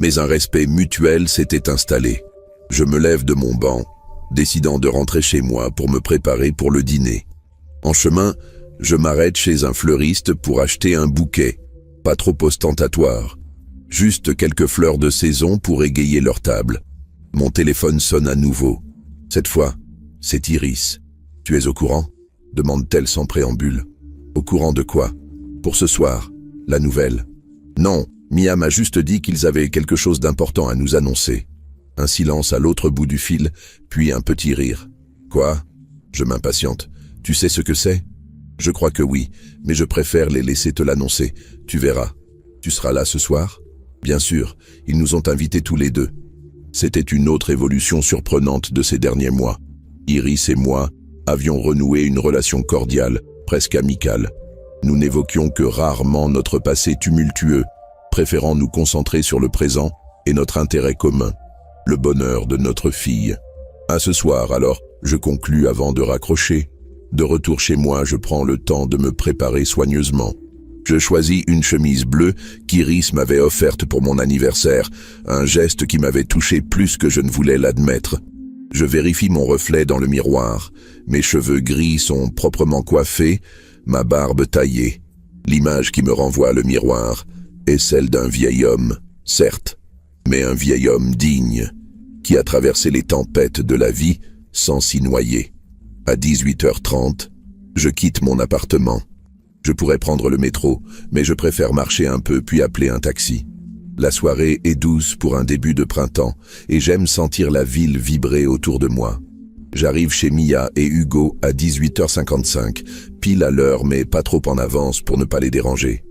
mais un respect mutuel s'était installé. Je me lève de mon banc, décidant de rentrer chez moi pour me préparer pour le dîner. En chemin, je m'arrête chez un fleuriste pour acheter un bouquet, pas trop ostentatoire, juste quelques fleurs de saison pour égayer leur table. Mon téléphone sonne à nouveau. Cette fois, c'est Iris. « Tu es au courant ?» demande-t-elle sans préambule. « Au courant de quoi ?»« Pour ce soir, la nouvelle. »« Non, Mia m'a juste dit qu'ils avaient quelque chose d'important à nous annoncer. » Un silence à l'autre bout du fil, puis un petit rire. « Quoi ?» Je m'impatiente. « Tu sais ce que c'est ?»« Je crois que oui, mais je préfère les laisser te l'annoncer. Tu verras. Tu seras là ce soir ?» Bien sûr, ils nous ont invités tous les deux. C'était une autre évolution surprenante de ces derniers mois. Iris et moi avions renoué une relation cordiale, presque amicale. Nous n'évoquions que rarement notre passé tumultueux, préférant nous concentrer sur le présent et notre intérêt commun, le bonheur de notre fille. À ce soir alors, je conclus avant de raccrocher. De retour chez moi, je prends le temps de me préparer soigneusement. Je choisis une chemise bleue qu'Iris m'avait offerte pour mon anniversaire, un geste qui m'avait touché plus que je ne voulais l'admettre. Je vérifie mon reflet dans le miroir. Mes cheveux gris sont proprement coiffés, ma barbe taillée. L'image qui me renvoie le miroir est celle d'un vieil homme, certes, mais un vieil homme digne, qui a traversé les tempêtes de la vie sans s'y noyer. À 18h30, je quitte mon appartement. Je pourrais prendre le métro, mais je préfère marcher un peu puis appeler un taxi. La soirée est douce pour un début de printemps et j'aime sentir la ville vibrer autour de moi. J'arrive chez Mia et Hugo à 18h55, pile à l'heure mais pas trop en avance pour ne pas les déranger.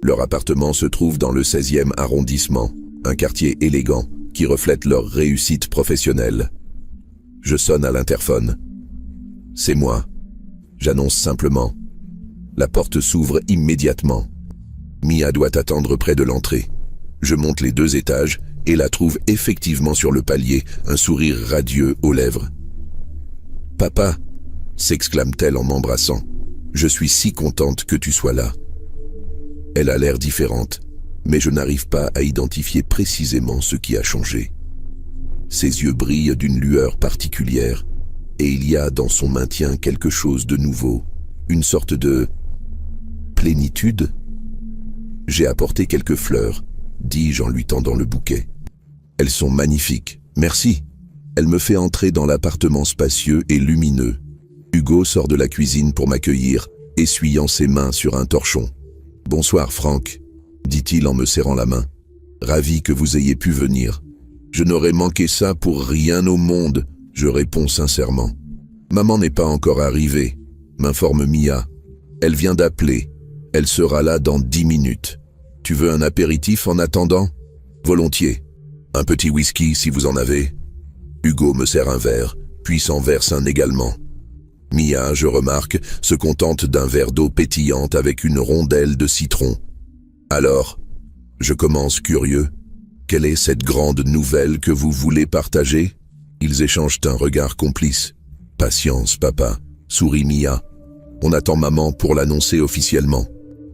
Leur appartement se trouve dans le 16e arrondissement, un quartier élégant qui reflète leur réussite professionnelle. Je sonne à l'interphone. C'est moi. J'annonce simplement. La porte s'ouvre immédiatement. Mia doit attendre près de l'entrée. Je monte les 2 étages et la trouve effectivement sur le palier, un sourire radieux aux lèvres. « Papa !» s'exclame-t-elle en m'embrassant. « Je suis si contente que tu sois là. » Elle a l'air différente, mais je n'arrive pas à identifier précisément ce qui a changé. Ses yeux brillent d'une lueur particulière et il y a dans son maintien quelque chose de nouveau, une sorte de plénitude. J'ai apporté quelques fleurs, dis-je en lui tendant le bouquet. Elles sont magnifiques, merci. Elle me fait entrer dans l'appartement spacieux et lumineux. Hugo sort de la cuisine pour m'accueillir, essuyant ses mains sur un torchon. « Bonsoir Franck », dit-il en me serrant la main. « Ravi que vous ayez pu venir. Je n'aurais manqué ça pour rien au monde », je réponds sincèrement. « Maman n'est pas encore arrivée », m'informe Mia. « Elle vient d'appeler. Elle sera là dans 10 minutes. Tu veux un apéritif en attendant ? Volontiers. Un petit whisky si vous en avez. » Hugo me sert un verre, puis s'en verse un également. Mia, je remarque, se contente d'un verre d'eau pétillante avec une rondelle de citron. Alors, je commence curieux. Quelle est cette grande nouvelle que vous voulez partager ? Ils échangent un regard complice. Patience, papa, sourit Mia. On attend maman pour l'annoncer officiellement.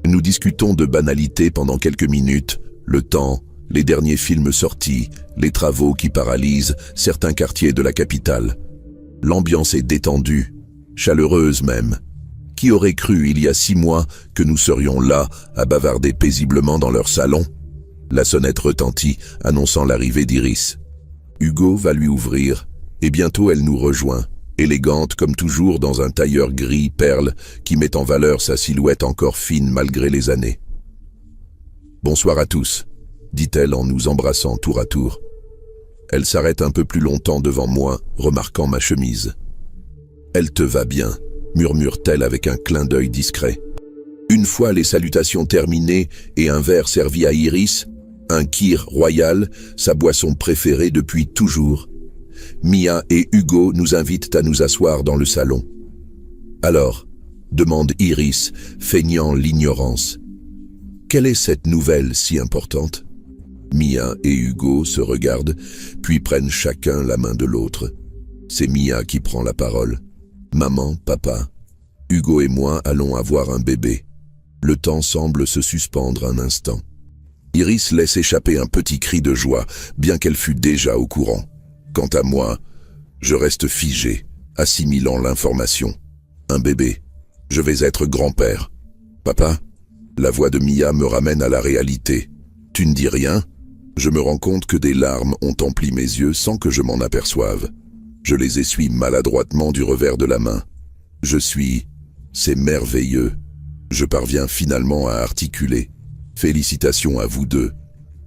Nous discutons de banalités pendant quelques minutes, le temps, les derniers films sortis, les travaux qui paralysent certains quartiers de la capitale. L'ambiance est détendue, chaleureuse même. Qui aurait cru il y a 6 mois que nous serions là à bavarder paisiblement dans leur salon ? La sonnette retentit, annonçant l'arrivée d'Iris. Hugo va lui ouvrir, et bientôt elle nous rejoint, élégante comme toujours dans un tailleur gris perle qui met en valeur sa silhouette encore fine malgré les années. « Bonsoir à tous », dit-elle en nous embrassant tour à tour. Elle s'arrête un peu plus longtemps devant moi, remarquant ma chemise. « Elle te va bien », murmure-t-elle avec un clin d'œil discret. Une fois les salutations terminées et un verre servi à Iris, un kir royal, sa boisson préférée depuis toujours, Mia et Hugo nous invitent à nous asseoir dans le salon. « Alors ?» demande Iris, feignant l'ignorance. « Quelle est cette nouvelle si importante ?» Mia et Hugo se regardent, puis prennent chacun la main de l'autre. C'est Mia qui prend la parole. « Maman, papa, Hugo et moi allons avoir un bébé. » Le temps semble se suspendre un instant. Iris laisse échapper un petit cri de joie, bien qu'elle fût déjà au courant. Quant à moi, je reste figé, assimilant l'information. Un bébé. Je vais être grand-père. Papa, la voix de Mia me ramène à la réalité. Tu ne dis rien? Je me rends compte que des larmes ont empli mes yeux sans que je m'en aperçoive. Je les essuie maladroitement du revers de la main. C'est merveilleux. Je parviens finalement à articuler. Félicitations à vous deux.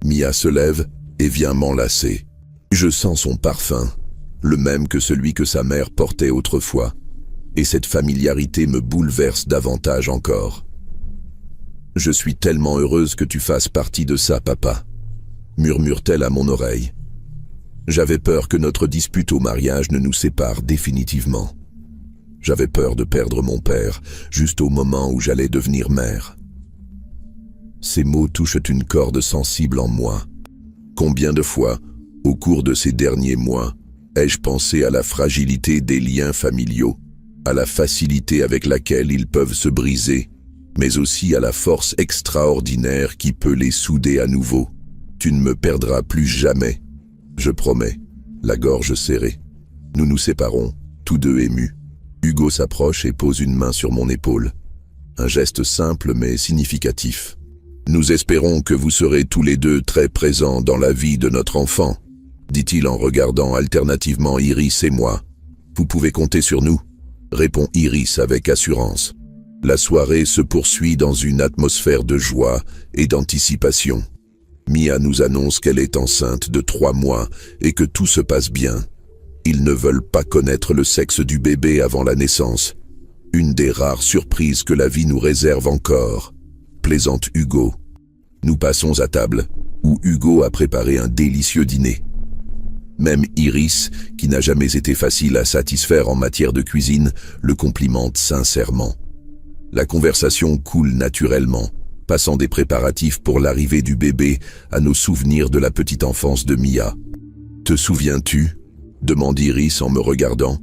Mia se lève et vient m'enlacer. Je sens son parfum, le même que celui que sa mère portait autrefois. Et cette familiarité me bouleverse davantage encore. Je suis tellement heureuse que tu fasses partie de ça, papa, murmure-t-elle à mon oreille. J'avais peur que notre dispute au mariage ne nous sépare définitivement. J'avais peur de perdre mon père, juste au moment où j'allais devenir mère. Ces mots touchent une corde sensible en moi. Combien de fois, au cours de ces derniers mois, ai-je pensé à la fragilité des liens familiaux, à la facilité avec laquelle ils peuvent se briser, mais aussi à la force extraordinaire qui peut les souder à nouveau. Tu ne me perdras plus jamais, je promets, la gorge serrée. Nous nous séparons, tous deux émus. Hugo s'approche et pose une main sur mon épaule. Un geste simple mais significatif. Nous espérons que vous serez tous les deux très présents dans la vie de notre enfant, dit-il en regardant alternativement Iris et moi. Vous pouvez compter sur nous, répond Iris avec assurance. La soirée se poursuit dans une atmosphère de joie et d'anticipation. Mia nous annonce qu'elle est enceinte de 3 mois et que tout se passe bien. Ils ne veulent pas connaître le sexe du bébé avant la naissance. Une des rares surprises que la vie nous réserve encore, plaisante Hugo. Nous passons à table, où Hugo a préparé un délicieux dîner. Même Iris, qui n'a jamais été facile à satisfaire en matière de cuisine, le complimente sincèrement. La conversation coule naturellement, passant des préparatifs pour l'arrivée du bébé à nos souvenirs de la petite enfance de Mia. « Te souviens-tu » demande Iris en me regardant.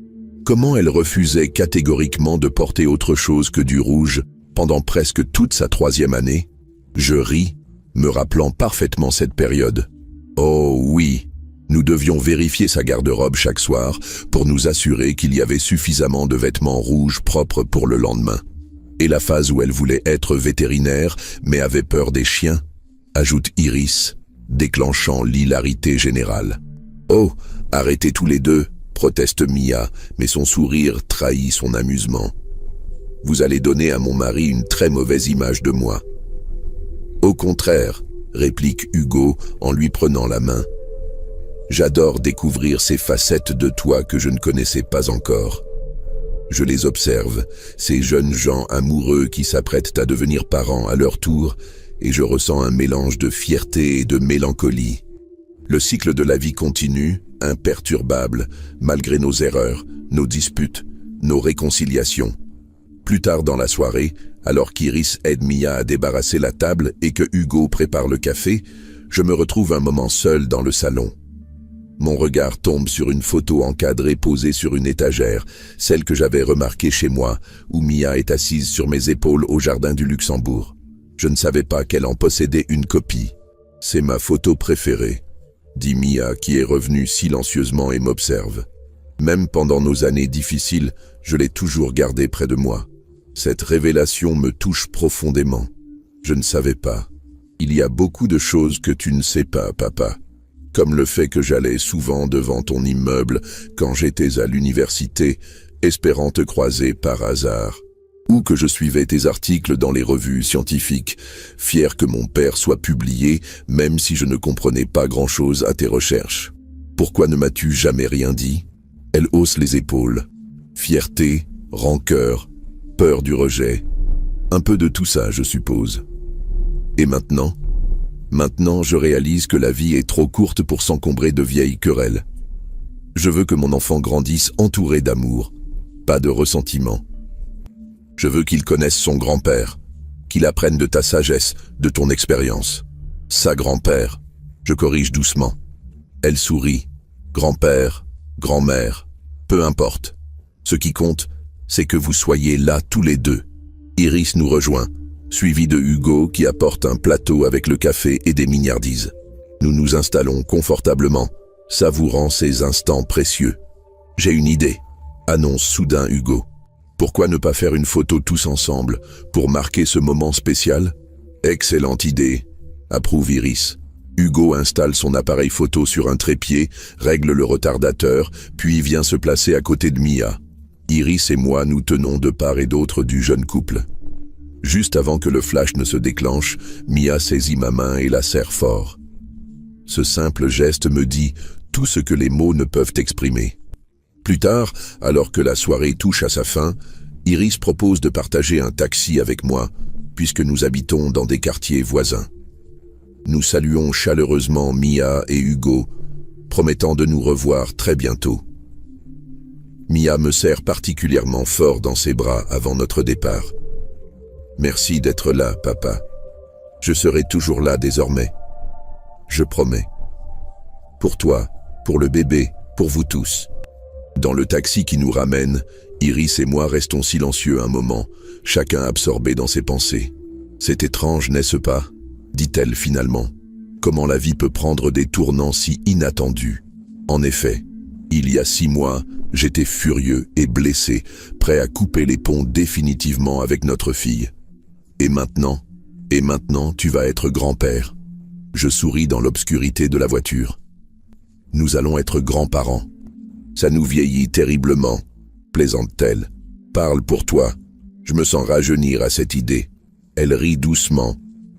Comment elle refusait catégoriquement de porter autre chose que du rouge pendant presque toute sa 3e année? Je ris, me rappelant parfaitement cette période. Oh oui, nous devions vérifier sa garde-robe chaque soir pour nous assurer qu'il y avait suffisamment de vêtements rouges propres pour le lendemain. Et la phase où elle voulait être vétérinaire mais avait peur des chiens, ajoute Iris, déclenchant l'hilarité générale. Oh, arrêtez tous les deux, proteste Mia, mais son sourire trahit son amusement. Vous allez donner à mon mari une très mauvaise image de moi. Au contraire, réplique Hugo en lui prenant la main. J'adore découvrir ces facettes de toi que je ne connaissais pas encore. Je les observe, ces jeunes gens amoureux qui s'apprêtent à devenir parents à leur tour, et je ressens un mélange de fierté et de mélancolie. Le cycle de la vie continue, imperturbable, malgré nos erreurs, nos disputes, nos réconciliations. Plus tard dans la soirée, alors qu'Iris aide Mia à débarrasser la table et que Hugo prépare le café, je me retrouve un moment seul dans le salon. Mon regard tombe sur une photo encadrée posée sur une étagère, celle que j'avais remarquée chez moi, où Mia est assise sur mes épaules au jardin du Luxembourg. Je ne savais pas qu'elle en possédait une copie. C'est ma photo préférée, dit Mia qui est revenue silencieusement et m'observe. Même pendant nos années difficiles, je l'ai toujours gardée près de moi. Cette révélation me touche profondément. Je ne savais pas. Il y a beaucoup de choses que tu ne sais pas, papa. Comme le fait que j'allais souvent devant ton immeuble quand j'étais à l'université, espérant te croiser par hasard. Ou que je suivais tes articles dans les revues scientifiques, fier que mon père soit publié, même si je ne comprenais pas grand-chose à tes recherches. Pourquoi ne m'as-tu jamais rien dit? Elle hausse les épaules. Fierté, rancœur, peur du rejet. Un peu de tout ça, je suppose. Et maintenant? Maintenant, je réalise que la vie est trop courte pour s'encombrer de vieilles querelles. Je veux que mon enfant grandisse entouré d'amour, pas de ressentiment. Je veux qu'il connaisse son grand-père, qu'il apprenne de ta sagesse, de ton expérience. Sa grand-père, je corrige doucement. Elle sourit. Grand-père, grand-mère, peu importe. Ce qui compte, c'est que vous soyez là tous les deux. Iris nous rejoint, suivi de Hugo qui apporte un plateau avec le café et des mignardises. Nous nous installons confortablement, savourant ces instants précieux. J'ai une idée, annonce soudain Hugo. Pourquoi ne pas faire une photo tous ensemble pour marquer ce moment spécial? Excellente idée, approuve Iris. Hugo installe son appareil photo sur un trépied, règle le retardateur, puis vient se placer à côté de Mia. Iris et moi nous tenons de part et d'autre du jeune couple. Juste avant que le flash ne se déclenche, Mia saisit ma main et la serre fort. Ce simple geste me dit tout ce que les mots ne peuvent exprimer. Plus tard, alors que la soirée touche à sa fin, Iris propose de partager un taxi avec moi, puisque nous habitons dans des quartiers voisins. Nous saluons chaleureusement Mia et Hugo, promettant de nous revoir très bientôt. Mia me serre particulièrement fort dans ses bras avant notre départ. Merci d'être là, papa. Je serai toujours là désormais. Je promets. Pour toi, pour le bébé, pour vous tous. Dans le taxi qui nous ramène, Iris et moi restons silencieux un moment, chacun absorbé dans ses pensées. C'est étrange, n'est-ce pas? Dit-elle finalement. Comment la vie peut prendre des tournants si inattendus? En effet, il y a 6 mois, j'étais furieux et blessé, prêt à couper les ponts définitivement avec notre fille. Et maintenant, tu vas être grand-père. Je souris dans l'obscurité de la voiture. Nous allons être grands-parents. Ça nous vieillit terriblement, plaisante-t-elle. Parle pour toi. Je me sens rajeunir à cette idée. Elle rit doucement,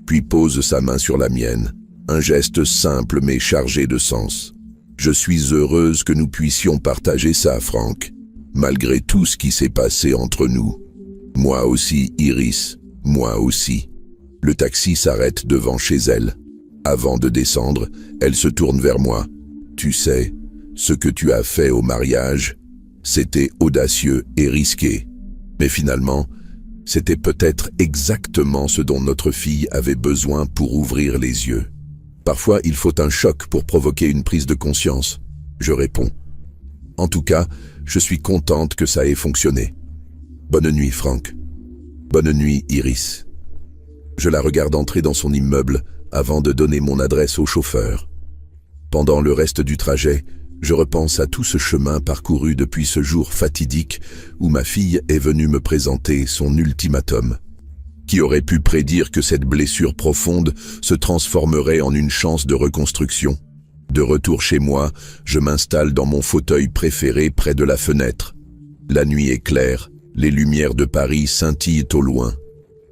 puis pose sa main sur la mienne. Un geste simple mais chargé de sens. Je suis heureuse que nous puissions partager ça, Franck, malgré tout ce qui s'est passé entre nous. Moi aussi, Iris, moi aussi. Le taxi s'arrête devant chez elle. Avant de descendre, elle se tourne vers moi. Tu sais, ce que tu as fait au mariage, c'était audacieux et risqué. Mais finalement, c'était peut-être exactement ce dont notre fille avait besoin pour ouvrir les yeux. Parfois, il faut un choc pour provoquer une prise de conscience, je réponds. En tout cas, je suis contente que ça ait fonctionné. Bonne nuit, Franck. Bonne nuit, Iris. Je la regarde entrer dans son immeuble avant de donner mon adresse au chauffeur. Pendant le reste du trajet, je repense à tout ce chemin parcouru depuis ce jour fatidique où ma fille est venue me présenter son ultimatum. Qui aurait pu prédire que cette blessure profonde se transformerait en une chance de reconstruction? De retour chez moi, je m'installe dans mon fauteuil préféré près de la fenêtre. La nuit est claire, les lumières de Paris scintillent au loin.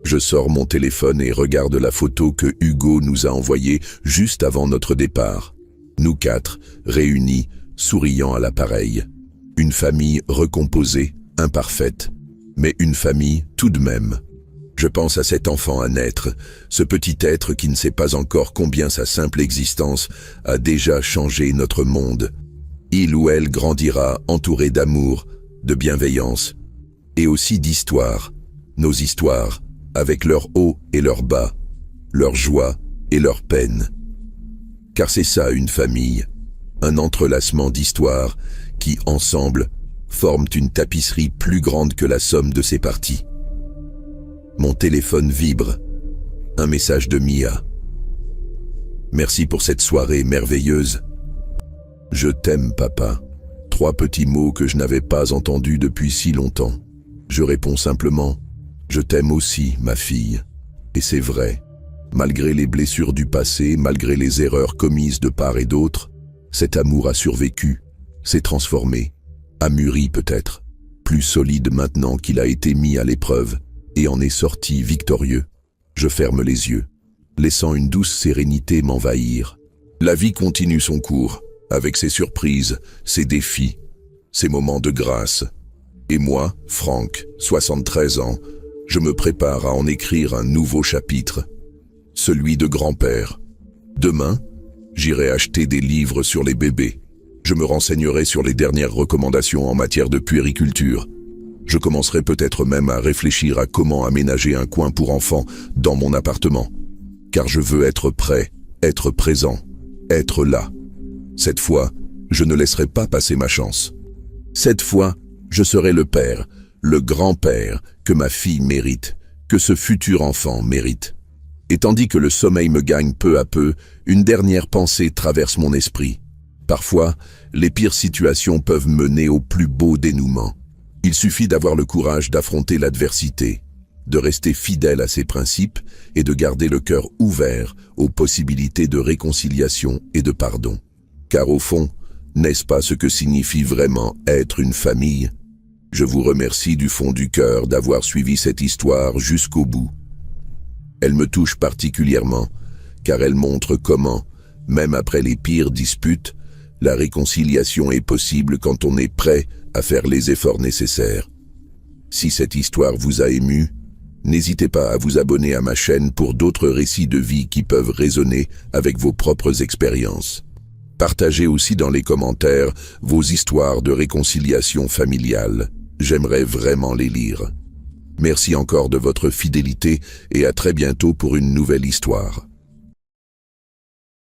Je sors mon téléphone et regarde la photo que Hugo nous a envoyée juste avant notre départ. Nous 4, réunis, souriant à l'appareil. Une famille recomposée, imparfaite, mais une famille tout de même. Je pense à cet enfant à naître, ce petit être qui ne sait pas encore combien sa simple existence a déjà changé notre monde. Il ou elle grandira entouré d'amour, de bienveillance, et aussi d'histoires, nos histoires, avec leurs hauts et leurs bas, leurs joies et leurs peines. Car c'est ça une famille, un entrelacement d'histoires qui, ensemble, forment une tapisserie plus grande que la somme de ses parties. Mon téléphone vibre. Un message de Mia. Merci pour cette soirée merveilleuse. Je t'aime, papa. 3 petits mots que je n'avais pas entendus depuis si longtemps. Je réponds simplement, je t'aime aussi, ma fille. Et c'est vrai. Malgré les blessures du passé, malgré les erreurs commises de part et d'autre, cet amour a survécu, s'est transformé, a mûri peut-être, plus solide maintenant qu'il a été mis à l'épreuve et en est sorti victorieux. Je ferme les yeux, laissant une douce sérénité m'envahir. La vie continue son cours, avec ses surprises, ses défis, ses moments de grâce. Et moi, Franck, 73 ans, je me prépare à en écrire un nouveau chapitre, celui de grand-père. Demain, j'irai acheter des livres sur les bébés. Je me renseignerai sur les dernières recommandations en matière de puériculture. Je commencerai peut-être même à réfléchir à comment aménager un coin pour enfants dans mon appartement. Car je veux être prêt, être présent, être là. Cette fois, je ne laisserai pas passer ma chance. Cette fois, je serai le père, le grand-père que ma fille mérite, que ce futur enfant mérite. Et tandis que le sommeil me gagne peu à peu, une dernière pensée traverse mon esprit. Parfois, les pires situations peuvent mener au plus beau dénouement. Il suffit d'avoir le courage d'affronter l'adversité, de rester fidèle à ses principes et de garder le cœur ouvert aux possibilités de réconciliation et de pardon. Car au fond, n'est-ce pas ce que signifie vraiment être une famille? Je vous remercie du fond du cœur d'avoir suivi cette histoire jusqu'au bout. Elle me touche particulièrement, car elle montre comment, même après les pires disputes, la réconciliation est possible quand on est prêt à faire les efforts nécessaires. Si cette histoire vous a ému, n'hésitez pas à vous abonner à ma chaîne pour d'autres récits de vie qui peuvent résonner avec vos propres expériences. Partagez aussi dans les commentaires vos histoires de réconciliation familiale. J'aimerais vraiment les lire. Merci encore de votre fidélité et à très bientôt pour une nouvelle histoire.